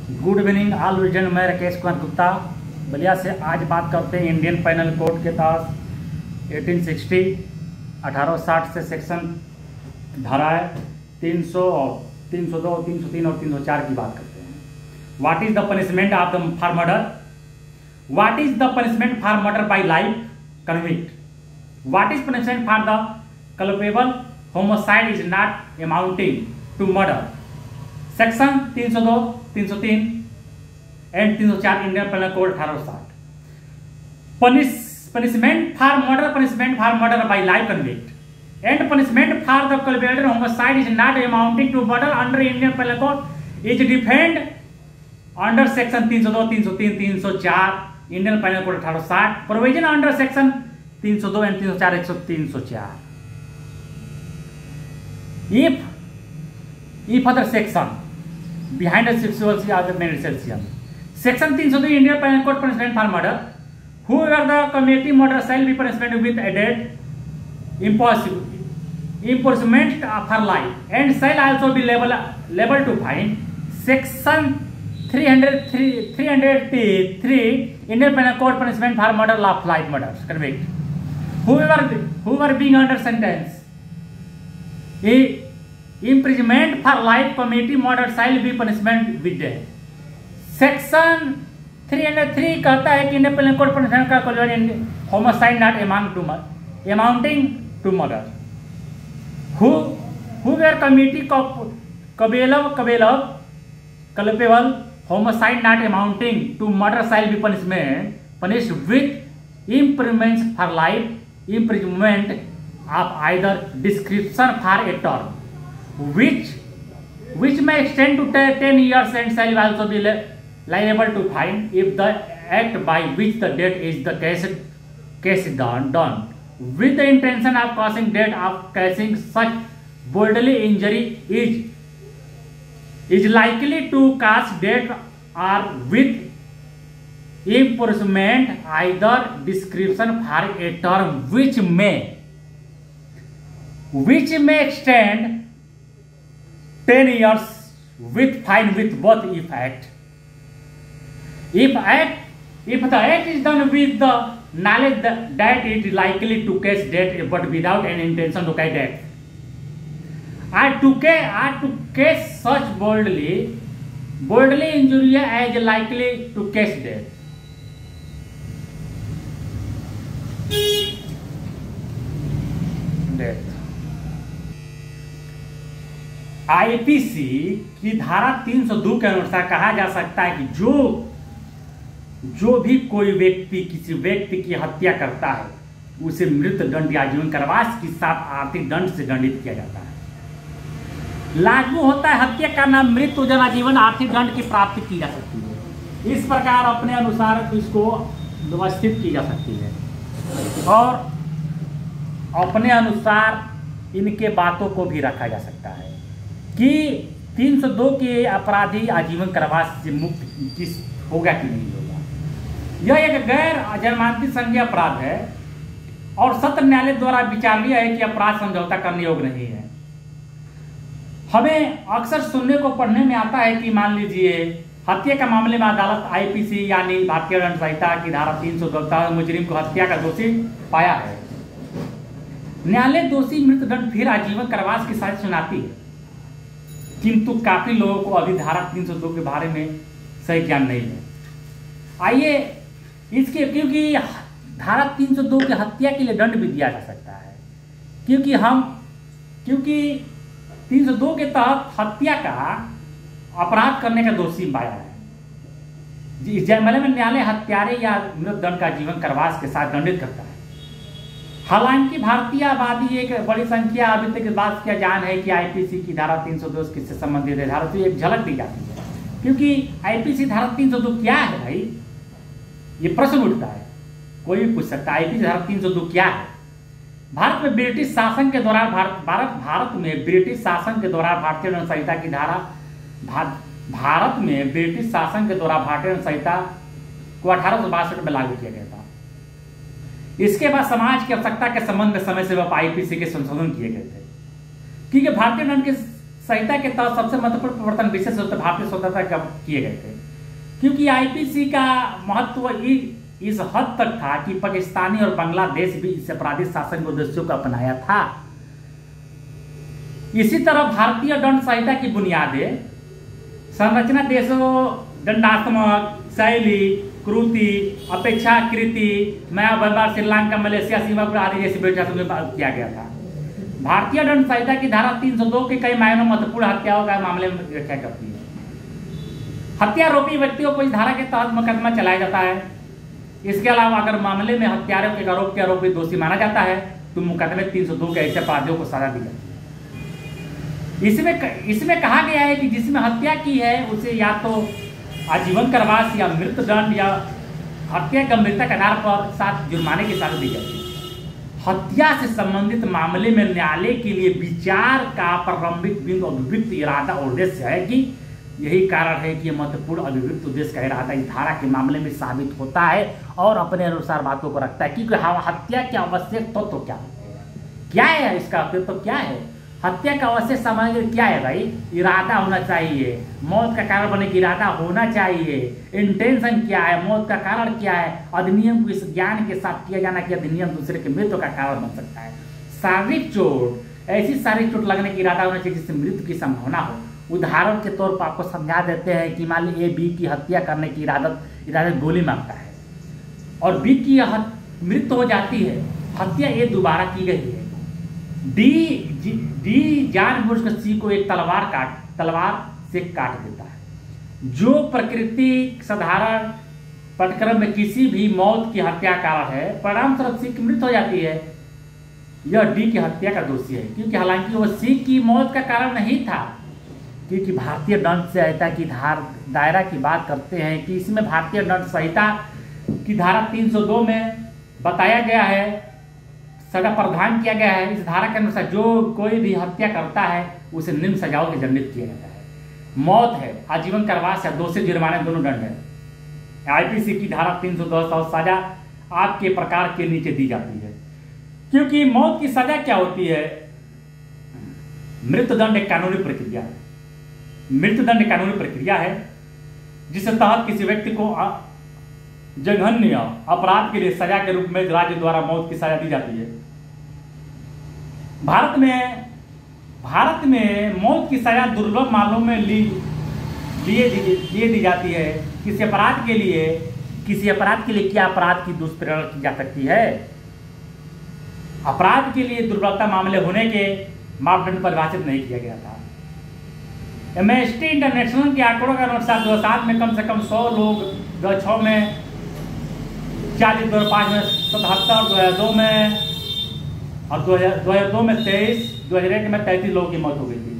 Good evening all reason. मैं राकेश कुमार गुप्ता बलिया से। आज बात करते हैं इंडियन पेनल कोड के तहत 1860 1860 से सेक्शन धाराएं 300 और 302 303 और 304 की बात करते हैं। What is the punishment of the for murder? What is the punishment for murder by life convict? What is punishment for the culpable homicide is not amounting to murder? Section 302 303 and 304 Indian penal code 1860। Punishment for murder by life convict and punishment for the culpable homicide is not amounting to murder under Indian penal code is defined under section 302 303 304 Indian penal code 1860। Provision under section 302 and 304 304। If other section behind the sexual other menstruation. Section 302 Indian Penal Code punishment for murder. Whoever the committee murder shall be punishment with a death imprisonment for life and shall also be liable to fine. Section 303 Indian Penal Code punishment for murder of life murder convict. Whoever being under sentence imprisonment for life committee murder shall be punishment with death. Section 303 कहता है कि Indian penal code punishment का homicide not amounting to murder. whoever committee culpable homicide not amounting to murder shall be punished with imprisonment for life, imprisonment of either description for a term which may extend to 10 years and shall also be liable to fine if the act by which the death is the case done with the intention of causing death of causing such bodily injury is likely to cause death or with imprisonment either description for a term which may extend 10 years with fine with both if the act is done with the knowledge that it is likely to cause death but without any intention to cause death or to cause such bodily injury as likely to cause death. IPC की धारा 302 के अनुसार कहा जा सकता है कि जो भी कोई व्यक्ति किसी व्यक्ति की हत्या करता है उसे मृत्यु दंड या आजीवन कारावास के साथ आर्थिक दंड से दंडित किया जाता है। लागू होता है हत्या करना, मृत्यु दंड आजीवन आर्थिक दंड की प्राप्ति की जा सकती है। इस प्रकार अपने अनुसार इसको व्यवस्थित की जा सकती है और अपने अनुसार इनके बातों को भी रखा जा सकता है कि 302 के अपराधी आजीवन कारावास से मुक्त किस होगा कि नहीं होगा। यह एक गैर जमानती संज्ञेय अपराध है और सत्र न्यायालय द्वारा विचारणीय है कि अपराध समझौता करने योग्य नहीं है। हमें अक्सर सुनने को पढ़ने में आता है कि मान लीजिए हत्या के मामले में अदालत आईपीसी यानी भारतीय दंड संहिता की धारा 302 मुजरिम को हत्या का दोषी पाया है। न्यायालय दोषी मृत्युदंड फिर आजीवन कारावास की सजा सुनाती है, किंतु काफी लोगों को अभी धारा 302 के बारे में सही ज्ञान नहीं है। आइए इसके क्योंकि धारा 302 की हत्या के लिए दंड भी दिया जा सकता है क्योंकि 302 के तहत हत्या का अपराध करने का दोषी पाया है। इस मामले में न्यायालय हत्यारे या मृत्युदंड का जीवन कारावास के साथ दंडित करता है। हालांकि भारतीय आबादी एक बड़ी संख्या अभी तक बात किया जान है कि आईपीसी की धारा 302 किससे संबंधित है। धारा तो एक झलक दी जाती है क्योंकि आईपीसी धारा 302 क्या है भाई, ये प्रश्न उठता है, कोई भी पूछ सकता है आईपीसी धारा 302 क्या है। भारत में ब्रिटिश शासन के दौरान भारत में ब्रिटिश शासन के दौरान भारतीय दंड संहिता की धारा भारत में ब्रिटिश शासन के दौरान भारतीय दंड संहिता को 1862 में लागू किया गया था। इसके बाद समाज की आवश्यकता के संबंध में समय से आईपीसी के संशोधन किए गए थे क्योंकि भारतीय दंड के संहिता के तहत सबसे महत्वपूर्ण परिवर्तन विशेष भारतीय स्वतंत्रता कब किए गए थे, क्योंकि आईपीसी का महत्व इस हद तक था कि पाकिस्तानी और बांग्लादेश भी इस आपराधिक शासन के उद्देश्यों को अपनाया था। इसी तरह भारतीय दंड संहिता की बुनियादें संरचना देशों दंडात्मक शैली कृति अपेक्षाकृति म्यांमार श्रीलंका मलेशिया सिंगापुर आदि जैसी व्यवस्था में किया गया था। भारतीय दंड संहिता की धारा 302 के कई मायनों में महत्वपूर्ण हत्याओं का मामले में व्याख्या करती है। हत्यारोपी व्यक्तियों को इस धारा के तहत मुकदमा चलाया जाता है। इसके अलावा अगर मामले में हत्यारों के आरोप के आरोपी दोषी माना जाता है तो मुकदमे 302 के ऐसे अपराधियों को सजा दी जाती है। इसमें कहा गया है कि जिसमें हत्या की है उसे या तो आजीवन कारावास या मृत्युदंड या हत्या गंभीरता के आधार पर साथ जुर्माने की सजा दी जाती है। हत्या से संबंधित मामले में न्यायालय के लिए विचार का प्रारंभिक बिंदु अभिव्यक्त इरादा और उद्देश्य है कि यही कारण है कि यह महत्वपूर्ण अभिव्यक्त उद्देश्य का इरादा इस धारा के मामले में साबित होता है और अपने अनुसार बातों को रखता है। क्योंकि हत्या के आवश्यक तत्व तो क्या है इसका तो क्या है? हत्या का आवश्यक सामग्री क्या है भाई? इरादा होना चाहिए, मौत का कारण बनने की इरादा होना चाहिए, इंटेंशन क्या है, मौत का कारण क्या है, अधिनियम को इस ज्ञान के साथ किया जाना कि अधिनियम दूसरे के मृत्यु का कारण बन सकता है। शारीरिक चोट, ऐसी शारीरिक चोट लगने की इरादा होना चाहिए जिससे मृत्यु की संभावना हो। उदाहरण के तौर पर आपको समझा देते हैं कि मान लीजिए बी की हत्या करने की इरादत गोली मारता है और बी की मृत्यु हो जाती है, हत्या ये दोबारा की गई है। डी जानबूझकर सी को एक तलवार से काट देता है, जो प्रकृति साधारण पटक्रम में किसी भी मौत की हत्या कारण है, परिणाम स्वरूप सी की मृत्यु हो जाती है। यह डी की हत्या का दोषी है, क्योंकि हालांकि वह सी की मौत का कारण नहीं था। क्योंकि भारतीय दंड संहिता की दायरा की बात करते हैं कि इसमें भारतीय दंड संहिता की धारा 302 में बताया गया है, सजा प्रावधान किया गया है। इस धारा के अनुसार जो कोई भी हत्या करता है उसे निम्न सजाओं के दंडित किया जाता है। मौत है, आजीवन कारावास या 2 से जुर्माने दोनों दंड है। आईपीसी की धारा 310 और सजा आपके प्रकार के नीचे दी जाती है। क्योंकि मौत की सजा क्या होती है? मृत्युदंड एक कानूनी प्रक्रिया है। मृत्युदंड एक कानूनी प्रक्रिया है जिसके तहत किसी व्यक्ति को जघन्य अपराध के लिए सजा के रूप में राज्य द्वारा मौत की सजा दी जाती है। भारत में मौत की सजा दुर्लभ मामलों में लिए दी जाती है। किसी अपराध के लिए क्या अपराध की दुष्प्रेरणा की जा सकती है? अपराध के लिए दुर्बलता मामले होने के मापदंड परिभाषित नहीं किया गया था। एमनेस्टी इंटरनेशनल के आंकड़ों के अनुसार 2007 में कम से कम 100 लोग, 2006 में 40, 2005 में 77, 2002 में और 2002 में 23, 2001 में 33 लोगों की मौत हो गई थी।